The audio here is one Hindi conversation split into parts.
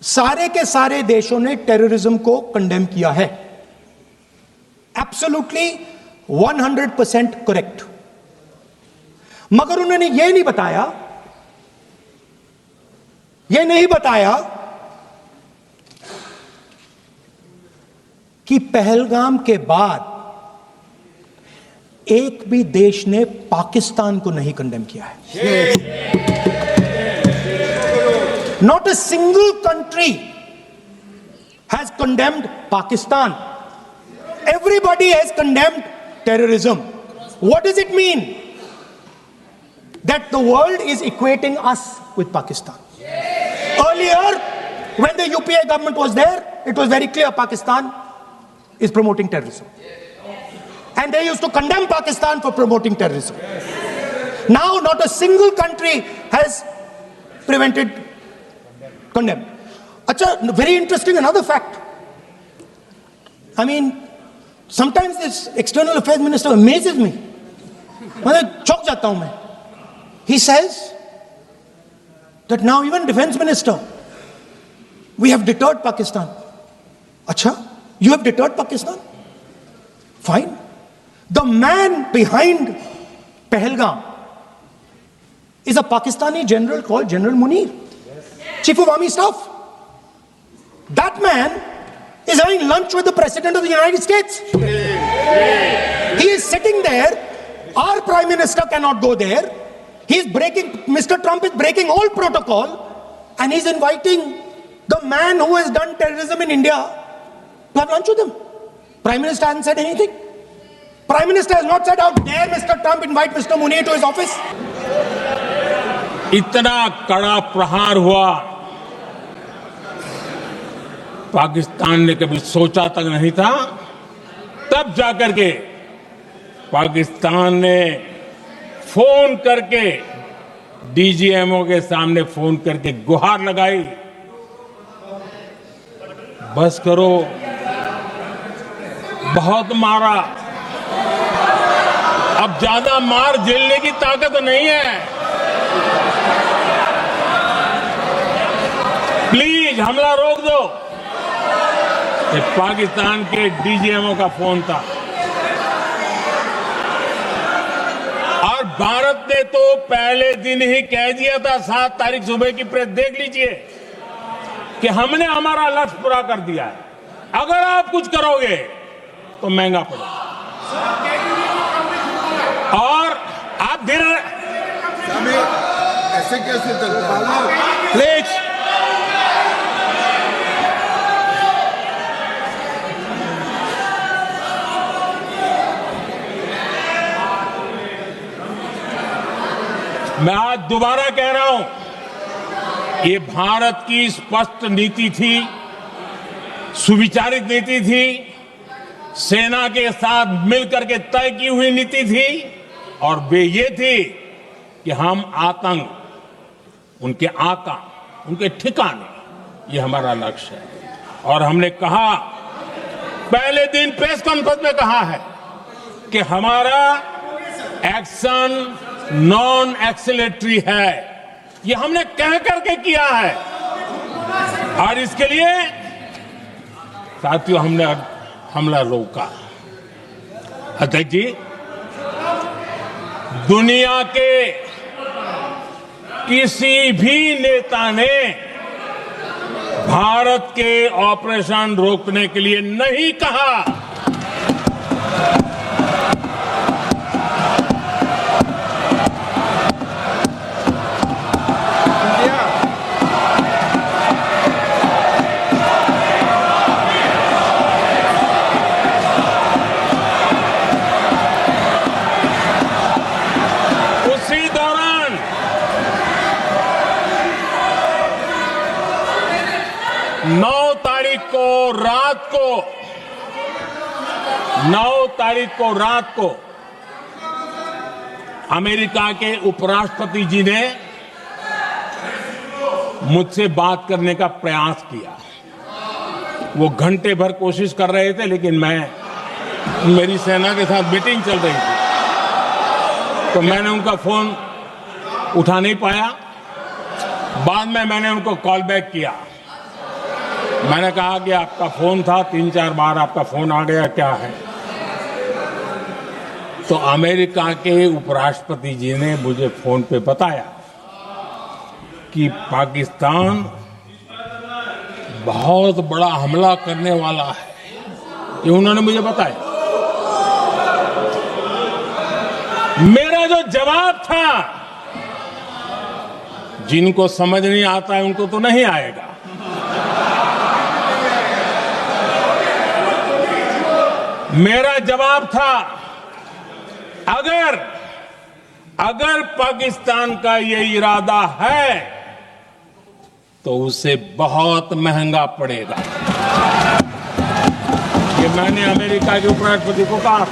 सारे के सारे देशों ने टेररिज्म को कंडेम किया है। Absolutely 100% correct. मगर उन्होंने यह नहीं बताया कि पहलगाम के बाद एक भी देश ने पाकिस्तान को नहीं कंडेम किया है। Not a single country has condemned Pakistan. Everybody has condemned terrorism. What does it mean? That the world is equating us with Pakistan. Earlier, when the UPA government was there, it was very clear Pakistan is promoting terrorism. And they used to condemn Pakistan for promoting terrorism. Now, not a single country has condemned. Acha, very interesting, another fact. I mean, sometimes this external affairs minister amazes me. मैं चौंक जाता हूं मैं. He says that now even defense minister, we have deterred Pakistan. Acha, you have deterred Pakistan? Fine. The man behind Pahalgam is a Pakistani general called General Munir, Chief of Army Staff. That man is having lunch with the President of the United States. He is sitting there. Our Prime Minister cannot go there. Mr. Trump is breaking all protocol, and he's inviting the man who has done terrorism in India to have lunch with him. Prime Minister hasn't said anything. Prime Minister has not said, how dare Mr. Trump invite Mr. Munir to his office. इतना कड़ा प्रहार हुआ, पाकिस्तान ने कभी सोचा तक नहीं था। तब जाकर के पाकिस्तान ने फोन करके डीजीएमओ के सामने फोन करके गुहार लगाई, बस करो, बहुत मारा, अब ज्यादा मार झेलने की ताकत नहीं है, प्लीज हमला रोक दो। ये पाकिस्तान के डीजीएमओ का फोन था। और भारत ने तो पहले दिन ही कह दिया था, 7 तारीख सुबह की प्रेस देख लीजिए, कि हमने हमारा लक्ष्य पूरा कर दिया है, अगर आप कुछ करोगे तो महंगा पड़ेगा। और आप धीरे ऐसे कैसे चलता है? प्लीज मैं आज दोबारा कह रहा हूं, ये भारत की स्पष्ट नीति थी, सुविचारित नीति थी, सेना के साथ मिलकर के तय की हुई नीति थी, और वे ये थी कि हम आतंक, उनके आका, उनके ठिकाने, ये हमारा लक्ष्य है। और हमने कहा, पहले दिन प्रेस कॉन्फ्रेंस में कहा है कि हमारा एक्शन नॉन एक्सिलेटरी है, ये हमने कह करके किया है। और इसके लिए साथियों हमने हमला रोका। अध्यक्ष जी, दुनिया के किसी भी नेता ने भारत के ऑपरेशन रोकने के लिए नहीं कहा। उसी दौरान 9 तारीख को रात को अमेरिका के उपराष्ट्रपति जी ने मुझसे बात करने का प्रयास किया। वो घंटे भर कोशिश कर रहे थे, लेकिन मेरी सेना के साथ मीटिंग चल रही थी, तो मैंने उनका फोन उठा नहीं पाया। बाद में मैंने उनको कॉल बैक किया, मैंने कहा कि आपका फोन था, 3-4 बार आपका फोन आ गया, क्या है? तो अमेरिका के उपराष्ट्रपति जी ने मुझे फोन पे बताया कि पाकिस्तान बहुत बड़ा हमला करने वाला है, ये उन्होंने मुझे बताया। मेरा जो जवाब था, जिनको समझ नहीं आता है उनको तो नहीं आएगा, मेरा जवाब था अगर पाकिस्तान का ये इरादा है तो उसे बहुत महंगा पड़ेगा। ये मैंने अमेरिका के उपराष्ट्रपति को कहा।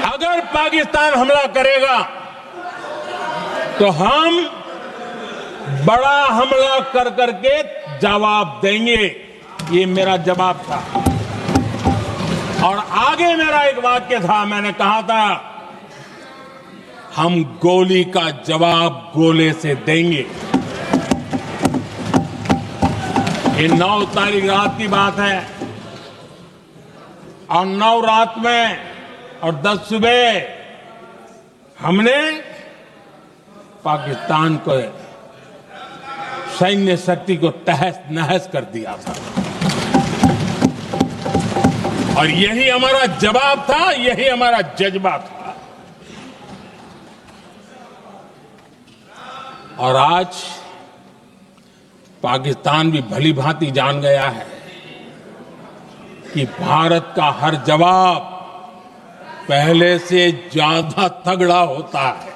अगर पाकिस्तान हमला करेगा तो हम बड़ा हमला कर करके जवाब देंगे, ये मेरा जवाब था। और आगे मेरा एक वाक्य था, मैंने कहा था हम गोली का जवाब गोले से देंगे। ये 9 तारीख रात की बात है और 9 रात में और 10 सुबह हमने पाकिस्तान को सैन्य शक्ति को तहस नहस कर दिया था। और यही हमारा जवाब था, यही हमारा जज्बा था। और आज पाकिस्तान भी भली भांति जान गया है कि भारत का हर जवाब पहले से ज्यादा तगड़ा होता है।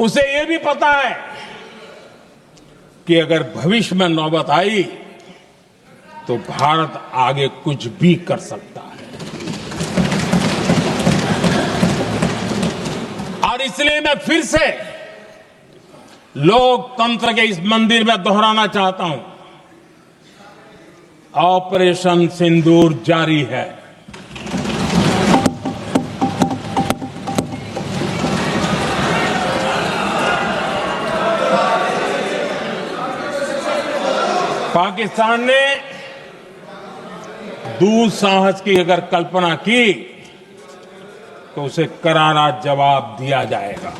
उसे यह भी पता है कि अगर भविष्य में नौबत आई तो भारत आगे कुछ भी कर सकता है। और इसलिए मैं फिर से लोकतंत्र के इस मंदिर में दोहराना चाहता हूं, ऑपरेशन सिंदूर जारी है। पाकिस्तान ने दुस्साहस की अगर कल्पना की तो उसे करारा जवाब दिया जाएगा।